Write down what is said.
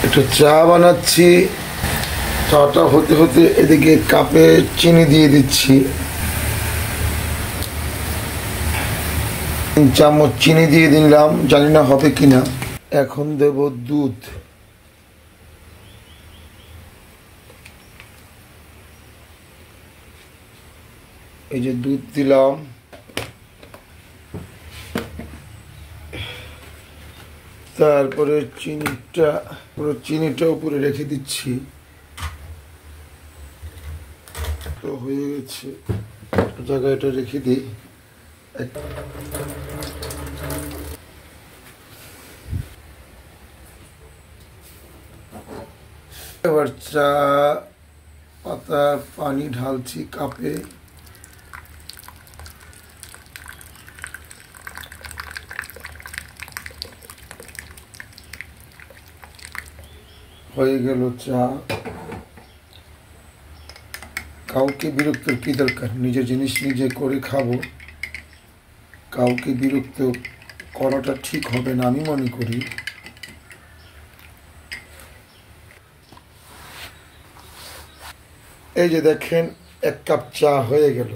একটু চা বানাচ্ছি। চাটা হতে হতে এদিকে কাপে চিনি দিয়ে দিচ্ছি। 3 চামচ চিনি দিয়ে দিলাম, জানি না হবে কিনা। এখন দেব দুধ। এই যে দুধ দিলাম। তারপরে চিনিটা উপরে রেখে দিচ্ছি। তো হয়ে গেছে, জায়গাটা রেখে দিই। এবার চা পাতার পানি ঢালছি কাপে। হয়ে গেল চা। কাউকে বিরক্ত কি দরকার, নিজের জিনিস নিজে করে খাবো। কাউকে বিরক্ত করাটা ঠিক হবে না আমি মনে করি। এই যে দেখেন, 1 কাপ চা হয়ে গেল।